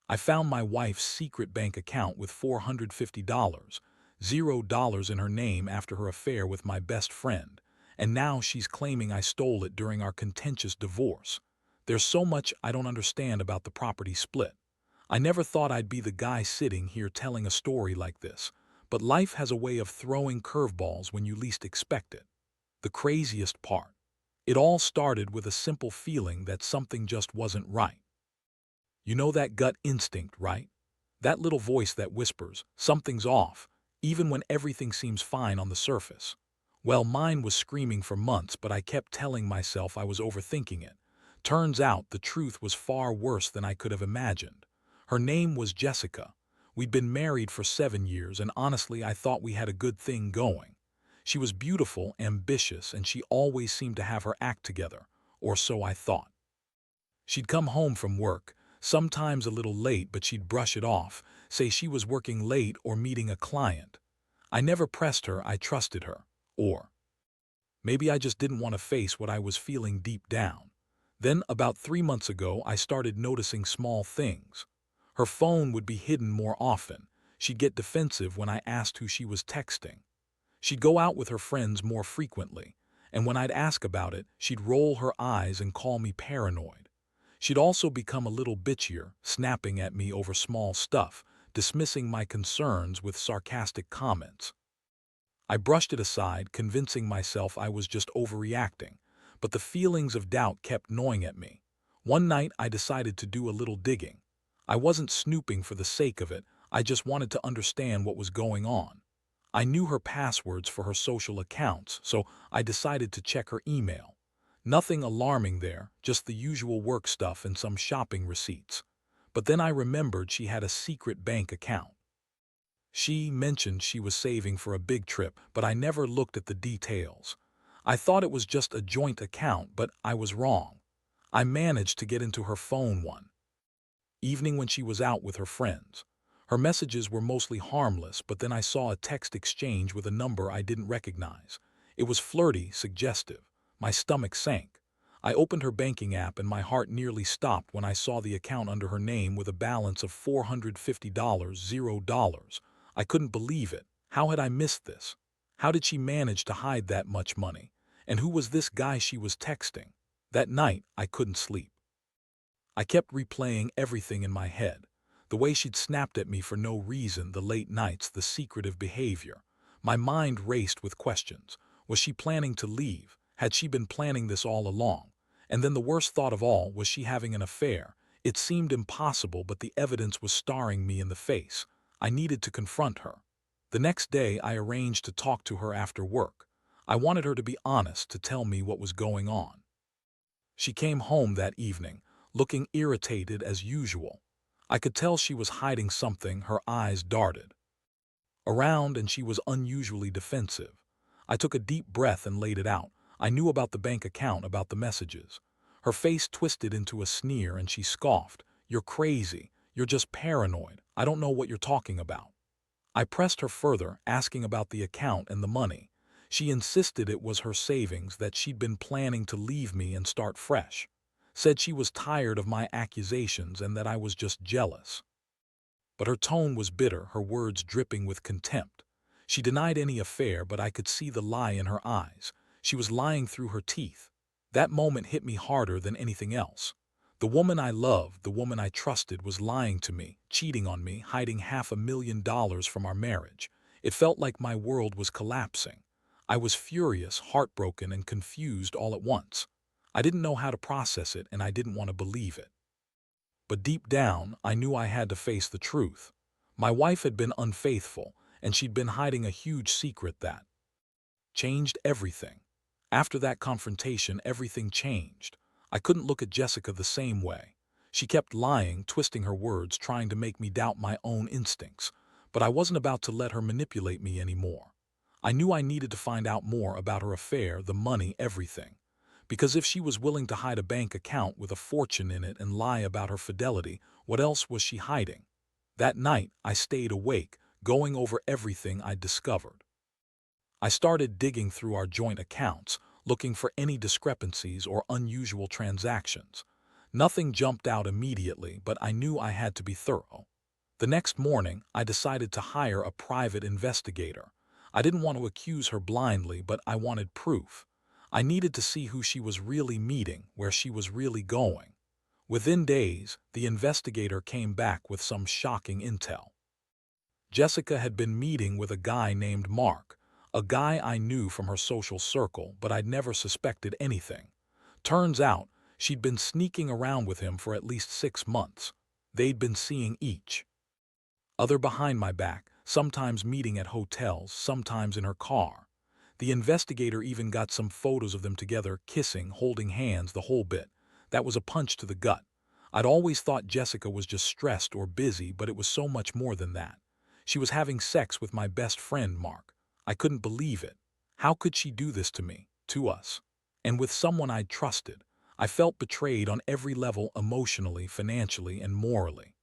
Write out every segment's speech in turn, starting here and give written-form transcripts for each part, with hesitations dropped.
I found my wife's secret bank account with $450, $0 in her name after her affair with my best friend, and now she's claiming I stole it during our contentious divorce. There's so much I don't understand about the property split. I never thought I'd be the guy sitting here telling a story like this, but life has a way of throwing curveballs when you least expect it. The craziest part. It all started with a simple feeling that something just wasn't right. You know that gut instinct, right? That little voice that whispers, something's off, even when everything seems fine on the surface. Well, mine was screaming for months, but I kept telling myself I was overthinking it. Turns out the truth was far worse than I could have imagined. Her name was Jessica. We'd been married for 7 years, and honestly, I thought we had a good thing going. She was beautiful, ambitious, and she always seemed to have her act together, or so I thought. She'd come home from work, sometimes a little late, but she'd brush it off, say she was working late or meeting a client. I never pressed her, I trusted her. Or maybe I just didn't want to face what I was feeling deep down. Then, about 3 months ago, I started noticing small things. Her phone would be hidden more often. She'd get defensive when I asked who she was texting. She'd go out with her friends more frequently, and when I'd ask about it, she'd roll her eyes and call me paranoid. She'd also become a little bitchier, snapping at me over small stuff, dismissing my concerns with sarcastic comments. I brushed it aside, convincing myself I was just overreacting, but the feelings of doubt kept gnawing at me. One night, I decided to do a little digging. I wasn't snooping for the sake of it, I just wanted to understand what was going on. I knew her passwords for her social accounts, so I decided to check her email. Nothing alarming there, just the usual work stuff and some shopping receipts. But then I remembered she had a secret bank account. She mentioned she was saving for a big trip, but I never looked at the details. I thought it was just a joint account, but I was wrong. I managed to get into her phone one evening when she was out with her friends. Her messages were mostly harmless, but then I saw a text exchange with a number I didn't recognize. It was flirty, suggestive. My stomach sank. I opened her banking app and my heart nearly stopped when I saw the account under her name with a balance of $450, $0. I couldn't believe it. How had I missed this? How did she manage to hide that much money? And who was this guy she was texting? That night, I couldn't sleep. I kept replaying everything in my head. The way she'd snapped at me for no reason, the late nights, the secretive behavior. My mind raced with questions. Was she planning to leave? Had she been planning this all along? And then the worst thought of all, was she having an affair? It seemed impossible, but the evidence was staring me in the face. I needed to confront her. The next day, I arranged to talk to her after work. I wanted her to be honest, to tell me what was going on. She came home that evening, looking irritated as usual. I could tell she was hiding something. Her eyes darted around and she was unusually defensive. I took a deep breath and laid it out. I knew about the bank account, about the messages. Her face twisted into a sneer and she scoffed. "You're crazy. You're just paranoid. I don't know what you're talking about." I pressed her further, asking about the account and the money. She insisted it was her savings, that she'd been planning to leave me and start fresh. Said she was tired of my accusations and that I was just jealous. But her tone was bitter, her words dripping with contempt. She denied any affair, but I could see the lie in her eyes. She was lying through her teeth. That moment hit me harder than anything else. The woman I loved, the woman I trusted, was lying to me, cheating on me, hiding $500,000 from our marriage. It felt like my world was collapsing. I was furious, heartbroken, and confused all at once. I didn't know how to process it, and I didn't want to believe it. But deep down, I knew I had to face the truth. My wife had been unfaithful, and she'd been hiding a huge secret that changed everything. After that confrontation, everything changed. I couldn't look at Jessica the same way. She kept lying, twisting her words, trying to make me doubt my own instincts. But I wasn't about to let her manipulate me anymore. I knew I needed to find out more about her affair, the money, everything. Because if she was willing to hide a bank account with a fortune in it and lie about her fidelity, what else was she hiding? That night, I stayed awake, going over everything I'd discovered. I started digging through our joint accounts, looking for any discrepancies or unusual transactions. Nothing jumped out immediately, but I knew I had to be thorough. The next morning, I decided to hire a private investigator. I didn't want to accuse her blindly, but I wanted proof. I needed to see who she was really meeting, where she was really going. Within days, the investigator came back with some shocking intel. Jessica had been meeting with a guy named Mark, a guy I knew from her social circle, but I'd never suspected anything. Turns out, she'd been sneaking around with him for at least 6 months. They'd been seeing each other behind my back, sometimes meeting at hotels, sometimes in her car. The investigator even got some photos of them together, kissing, holding hands, the whole bit. That was a punch to the gut. I'd always thought Jessica was just stressed or busy, but it was so much more than that. She was having sex with my best friend, Mark. I couldn't believe it. How could she do this to me, to us? And with someone I'd trusted. I felt betrayed on every level, emotionally, financially, and morally.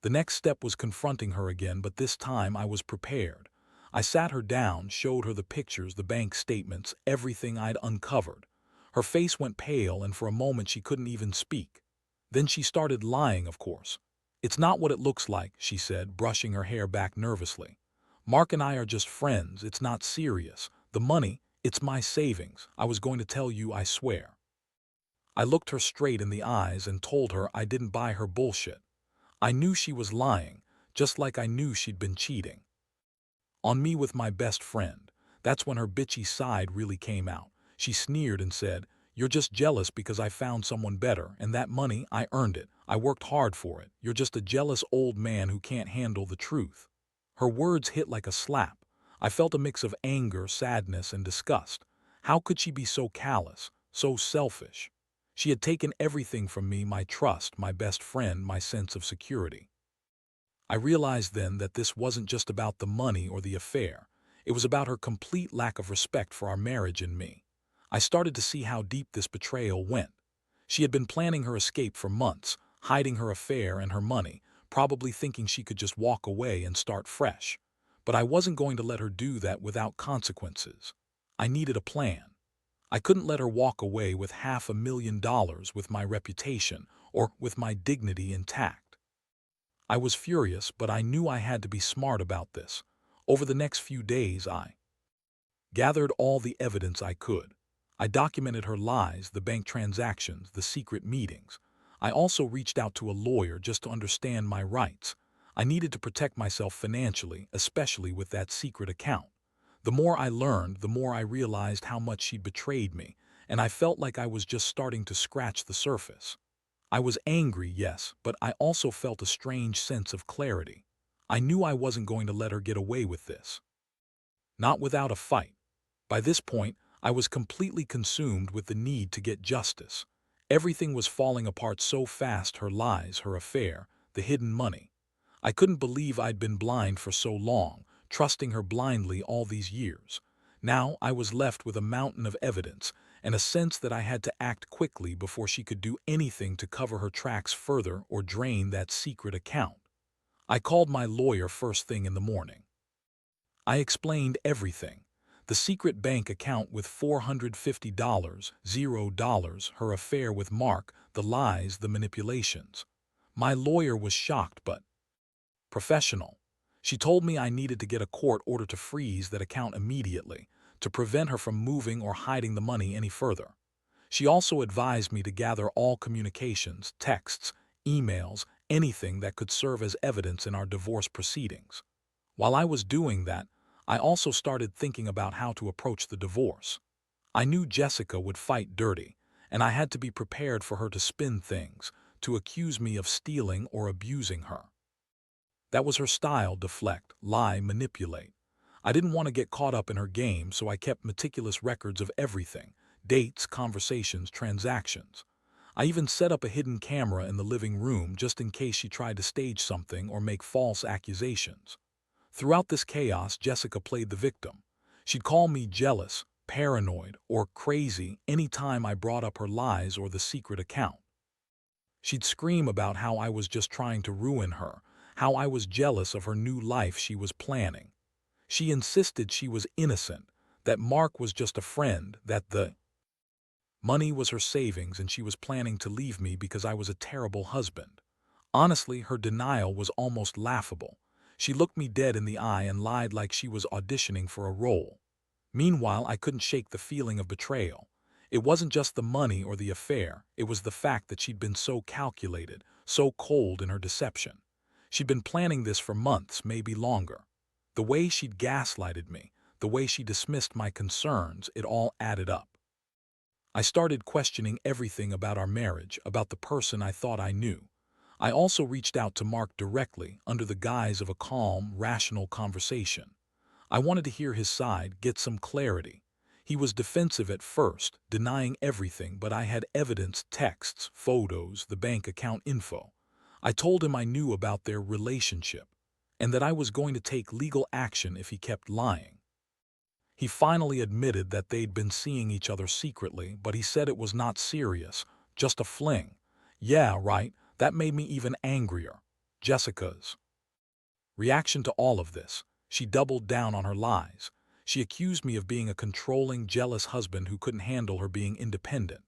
The next step was confronting her again, but this time I was prepared. I sat her down, showed her the pictures, the bank statements, everything I'd uncovered. Her face went pale, and for a moment she couldn't even speak. Then she started lying, of course. "It's not what it looks like," she said, brushing her hair back nervously. "Mark and I are just friends. It's not serious. The money, it's my savings. I was going to tell you, I swear." I looked her straight in the eyes and told her I didn't buy her bullshit. I knew she was lying, just like I knew she'd been cheating on me with my best friend. That's when her bitchy side really came out. She sneered and said, "You're just jealous because I found someone better, and that money, I earned it. I worked hard for it. You're just a jealous old man who can't handle the truth." Her words hit like a slap. I felt a mix of anger, sadness, and disgust. How could she be so callous, so selfish? She had taken everything from me: my trust, my best friend, my sense of security. I realized then that this wasn't just about the money or the affair. It was about her complete lack of respect for our marriage and me. I started to see how deep this betrayal went. She had been planning her escape for months, hiding her affair and her money, probably thinking she could just walk away and start fresh. But I wasn't going to let her do that without consequences. I needed a plan. I couldn't let her walk away with $500,000, with my reputation, or with my dignity intact. I was furious, but I knew I had to be smart about this. Over the next few days, I gathered all the evidence I could. I documented her lies, the bank transactions, the secret meetings. I also reached out to a lawyer just to understand my rights. I needed to protect myself financially, especially with that secret account. The more I learned, the more I realized how much she'd betrayed me, and I felt like I was just starting to scratch the surface. I was angry, yes, but I also felt a strange sense of clarity. I knew I wasn't going to let her get away with this. Not without a fight. By this point, I was completely consumed with the need to get justice. Everything was falling apart so fast: her lies, her affair, the hidden money. I couldn't believe I'd been blind for so long, trusting her blindly all these years. Now I was left with a mountain of evidence and a sense that I had to act quickly before she could do anything to cover her tracks further or drain that secret account. I called my lawyer first thing in the morning. I explained everything: the secret bank account with $450, $0, her affair with Mark, the lies, the manipulations. My lawyer was shocked but professional. She told me I needed to get a court order to freeze that account immediately, to prevent her from moving or hiding the money any further. She also advised me to gather all communications, texts, emails, anything that could serve as evidence in our divorce proceedings. While I was doing that, I also started thinking about how to approach the divorce. I knew Jessica would fight dirty, and I had to be prepared for her to spin things, to accuse me of stealing or abusing her. That was her style: deflect, lie, manipulate. I didn't want to get caught up in her game, so I kept meticulous records of everything: dates, conversations, transactions. I even set up a hidden camera in the living room just in case she tried to stage something or make false accusations. Throughout this chaos, Jessica played the victim. She'd call me jealous, paranoid, or crazy any time I brought up her lies or the secret account. She'd scream about how I was just trying to ruin her, how I was jealous of her new life she was planning. She insisted she was innocent, that Mark was just a friend, that the Money was her savings and she was planning to leave me because I was a terrible husband. Honestly, her denial was almost laughable. She looked me dead in the eye and lied like she was auditioning for a role. Meanwhile, I couldn't shake the feeling of betrayal. It wasn't just the money or the affair, it was the fact that she'd been so calculated, so cold in her deception. She'd been planning this for months, maybe longer. The way she'd gaslighted me, the way she dismissed my concerns, it all added up. I started questioning everything about our marriage, about the person I thought I knew. I also reached out to Mark directly, under the guise of a calm, rational conversation. I wanted to hear his side, get some clarity. He was defensive at first, denying everything, but I had evidence, texts, photos, the bank account info. I told him I knew about their relationship, and that I was going to take legal action if he kept lying. He finally admitted that they'd been seeing each other secretly, but he said it was not serious, just a fling. Yeah, right, that made me even angrier. Jessica's reaction to all of this. She doubled down on her lies. She accused me of being a controlling, jealous husband who couldn't handle her being independent.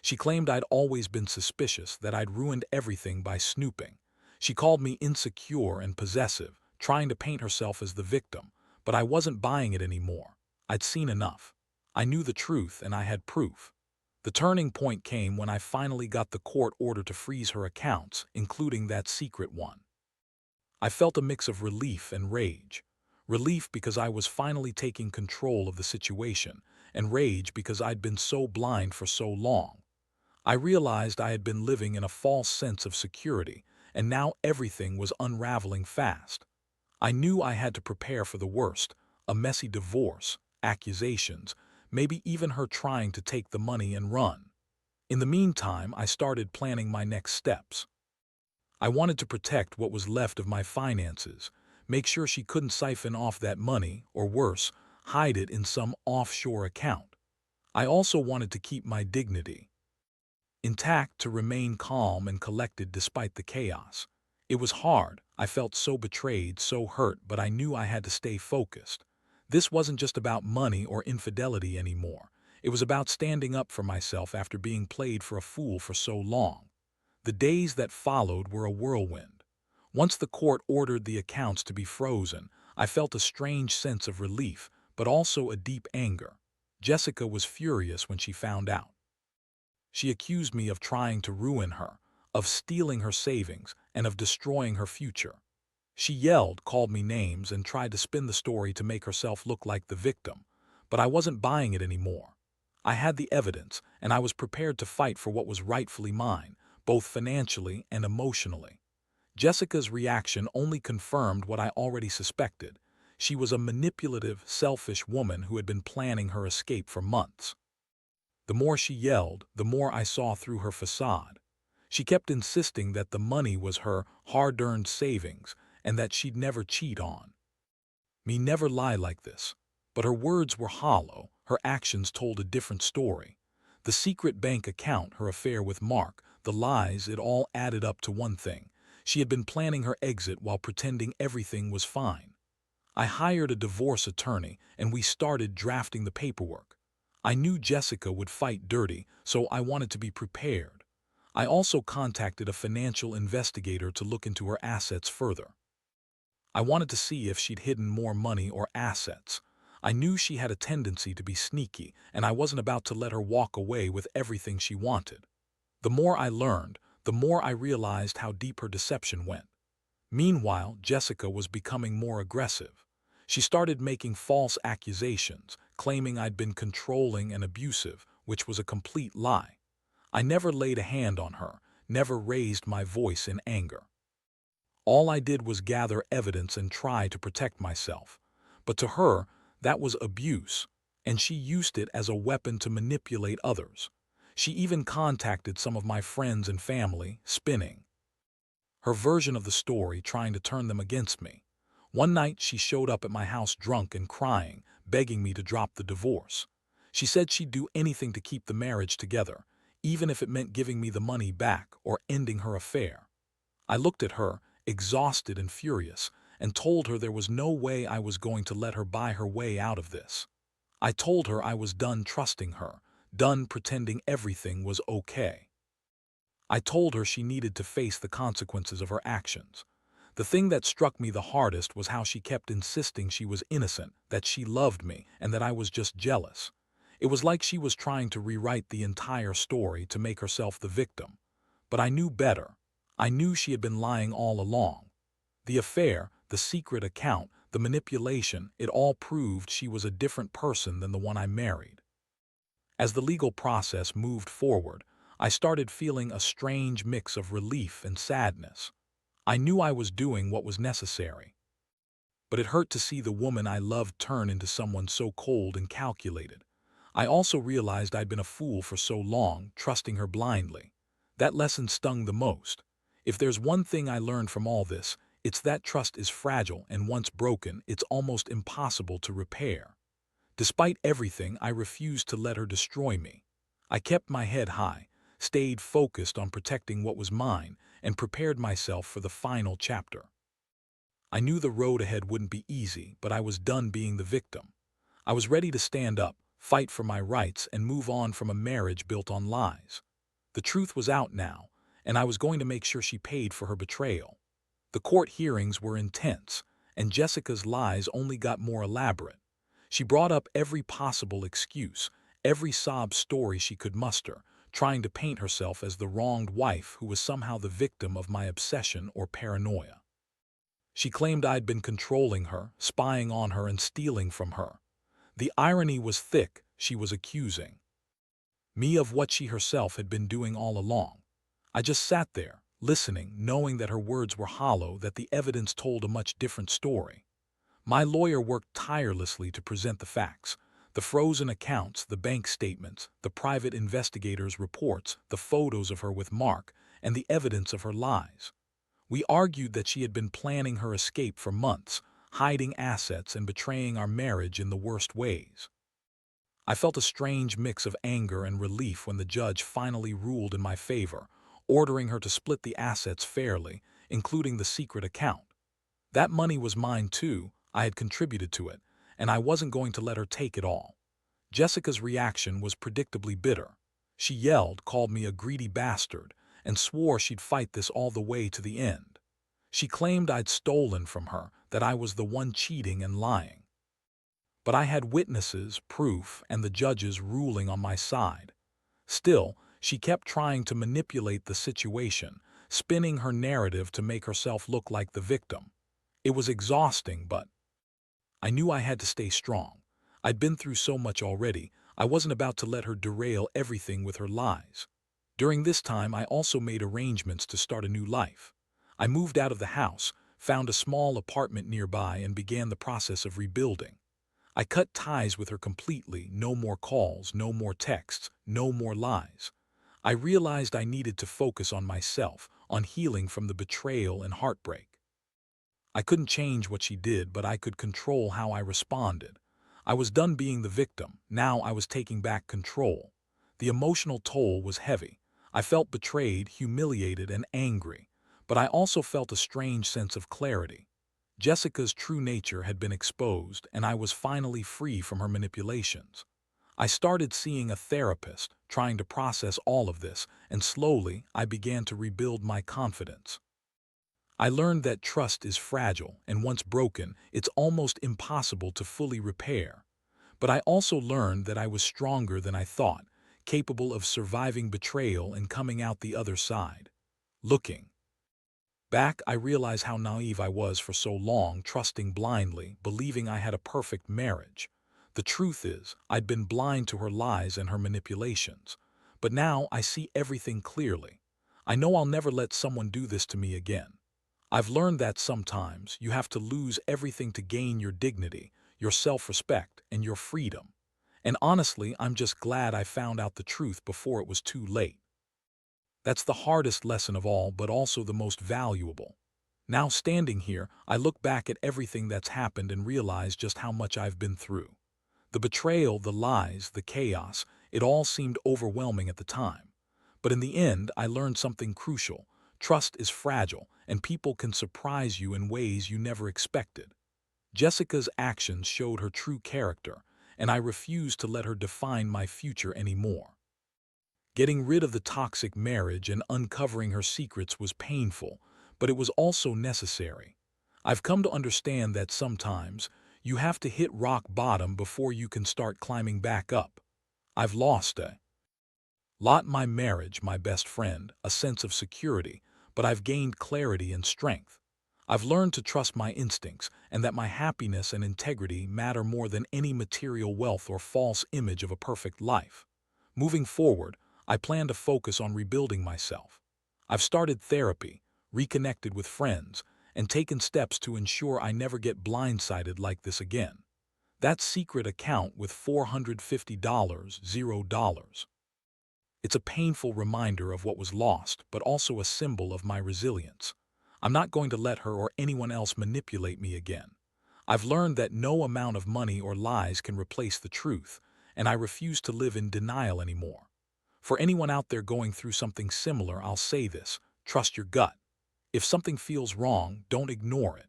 She claimed I'd always been suspicious, that I'd ruined everything by snooping. She called me insecure and possessive, trying to paint herself as the victim, but I wasn't buying it anymore. I'd seen enough. I knew the truth and I had proof. The turning point came when I finally got the court order to freeze her accounts, including that secret one. I felt a mix of relief and rage. Relief because I was finally taking control of the situation, and rage because I'd been so blind for so long. I realized I had been living in a false sense of security, and now everything was unraveling fast. I knew I had to prepare for the worst, a messy divorce, accusations, maybe even her trying to take the money and run. In the meantime, I started planning my next steps. I wanted to protect what was left of my finances, make sure she couldn't siphon off that money, or worse, hide it in some offshore account. I also wanted to keep my dignity intact, to remain calm and collected despite the chaos. It was hard. I felt so betrayed, so hurt, but I knew I had to stay focused. This wasn't just about money or infidelity anymore. It was about standing up for myself after being played for a fool for so long. The days that followed were a whirlwind. Once the court ordered the accounts to be frozen, I felt a strange sense of relief, but also a deep anger. Jessica was furious when she found out. She accused me of trying to ruin her, of stealing her savings, and of destroying her future. She yelled, called me names, and tried to spin the story to make herself look like the victim. But I wasn't buying it anymore. I had the evidence, and I was prepared to fight for what was rightfully mine, both financially and emotionally. Jessica's reaction only confirmed what I already suspected. She was a manipulative, selfish woman who had been planning her escape for months. The more she yelled, the more I saw through her facade. She kept insisting that the money was her hard-earned savings and that she'd never cheat on me, never lie like this. But her words were hollow, her actions told a different story. The secret bank account, her affair with Mark, the lies, it all added up to one thing. She had been planning her exit while pretending everything was fine. I hired a divorce attorney and we started drafting the paperwork. I knew Jessica would fight dirty, so I wanted to be prepared. I also contacted a financial investigator to look into her assets further. I wanted to see if she'd hidden more money or assets. I knew she had a tendency to be sneaky, and I wasn't about to let her walk away with everything she wanted. The more I learned, the more I realized how deep her deception went. Meanwhile, Jessica was becoming more aggressive. She started making false accusations, claiming I'd been controlling and abusive, which was a complete lie. I never laid a hand on her, never raised my voice in anger. All I did was gather evidence and try to protect myself. But to her, that was abuse, and she used it as a weapon to manipulate others. She even contacted some of my friends and family, spinning her version of the story, trying to turn them against me. One night she showed up at my house drunk and crying, begging me to drop the divorce. She said she'd do anything to keep the marriage together, even if it meant giving me the money back or ending her affair. I looked at her, exhausted and furious, and told her there was no way I was going to let her buy her way out of this. I told her I was done trusting her, done pretending everything was okay. I told her she needed to face the consequences of her actions. The thing that struck me the hardest was how she kept insisting she was innocent, that she loved me, and that I was just jealous. It was like she was trying to rewrite the entire story to make herself the victim. But I knew better. I knew she had been lying all along. The affair, the secret account, the manipulation, it all proved she was a different person than the one I married. As the legal process moved forward, I started feeling a strange mix of relief and sadness. I knew I was doing what was necessary, but it hurt to see the woman I loved turn into someone so cold and calculated. I also realized I'd been a fool for so long, trusting her blindly. That lesson stung the most. If there's one thing I learned from all this, it's that trust is fragile, and once broken, it's almost impossible to repair. Despite everything, I refused to let her destroy me. I kept my head high, stayed focused on protecting what was mine, and prepared myself for the final chapter. I knew the road ahead wouldn't be easy, but I was done being the victim. I was ready to stand up, fight for my rights, and move on from a marriage built on lies. The truth was out now, and I was going to make sure she paid for her betrayal. The court hearings were intense, and Jessica's lies only got more elaborate. She brought up every possible excuse, every sob story she could muster, trying to paint herself as the wronged wife who was somehow the victim of my obsession or paranoia. She claimed I'd been controlling her, spying on her, and stealing from her. The irony was thick. She was accusing me of what she herself had been doing all along. I just sat there, listening, knowing that her words were hollow, that the evidence told a much different story. My lawyer worked tirelessly to present the facts: the frozen accounts, the bank statements, the private investigators' reports, the photos of her with Mark, and the evidence of her lies. We argued that she had been planning her escape for months, hiding assets and betraying our marriage in the worst ways. I felt a strange mix of anger and relief when the judge finally ruled in my favor, ordering her to split the assets fairly, including the secret account. That money was mine too. I had contributed to it, and I wasn't going to let her take it all. Jessica's reaction was predictably bitter. She yelled, called me a greedy bastard, and swore she'd fight this all the way to the end. She claimed I'd stolen from her, that I was the one cheating and lying. But I had witnesses, proof, and the judge's ruling on my side. Still, she kept trying to manipulate the situation, spinning her narrative to make herself look like the victim. It was exhausting, but I knew I had to stay strong. I'd been through so much already. I wasn't about to let her derail everything with her lies. During this time, I also made arrangements to start a new life. I moved out of the house, found a small apartment nearby, and began the process of rebuilding. I cut ties with her completely. No more calls, no more texts, no more lies. I realized I needed to focus on myself, on healing from the betrayal and heartbreak. I couldn't change what she did, but I could control how I responded. I was done being the victim. Now I was taking back control. The emotional toll was heavy. I felt betrayed, humiliated, and angry. But I also felt a strange sense of clarity. Jessica's true nature had been exposed, and I was finally free from her manipulations. I started seeing a therapist, trying to process all of this, and slowly I began to rebuild my confidence. I learned that trust is fragile, and once broken, it's almost impossible to fully repair. But I also learned that I was stronger than I thought, capable of surviving betrayal and coming out the other side. Looking back, I realize how naive I was for so long, trusting blindly, believing I had a perfect marriage. The truth is, I'd been blind to her lies and her manipulations. But now I see everything clearly. I know I'll never let someone do this to me again. I've learned that sometimes you have to lose everything to gain your dignity, your self-respect, and your freedom. And honestly, I'm just glad I found out the truth before it was too late. That's the hardest lesson of all, but also the most valuable. Now, standing here, I look back at everything that's happened and realize just how much I've been through. The betrayal, the lies, the chaos, it all seemed overwhelming at the time. But in the end, I learned something crucial. Trust is fragile, and people can surprise you in ways you never expected. Jessica's actions showed her true character, and I refuse to let her define my future anymore. Getting rid of the toxic marriage and uncovering her secrets was painful, but it was also necessary. I've come to understand that sometimes you have to hit rock bottom before you can start climbing back up. I've lost a lot, my marriage, my best friend, a sense of security, but I've gained clarity and strength. I've learned to trust my instincts and that my happiness and integrity matter more than any material wealth or false image of a perfect life. Moving forward, I plan to focus on rebuilding myself. I've started therapy, reconnected with friends, and taken steps to ensure I never get blindsided like this again. That secret account with $450, $0. It's a painful reminder of what was lost, but also a symbol of my resilience. I'm not going to let her or anyone else manipulate me again. I've learned that no amount of money or lies can replace the truth, and I refuse to live in denial anymore. For anyone out there going through something similar, I'll say this: trust your gut. If something feels wrong, don't ignore it.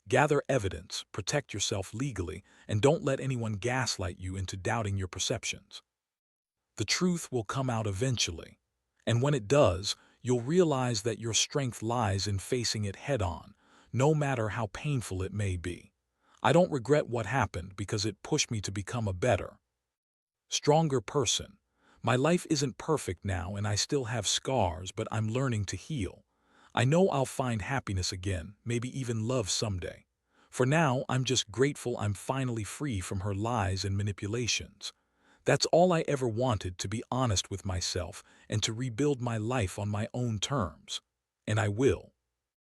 Gather evidence, protect yourself legally, and don't let anyone gaslight you into doubting your perceptions. The truth will come out eventually, and when it does, you'll realize that your strength lies in facing it head-on, no matter how painful it may be. I don't regret what happened because it pushed me to become a better, stronger person. My life isn't perfect now and I still have scars, but I'm learning to heal. I know I'll find happiness again, maybe even love someday. For now, I'm just grateful I'm finally free from her lies and manipulations. That's all I ever wanted, to be honest with myself and to rebuild my life on my own terms. And I will.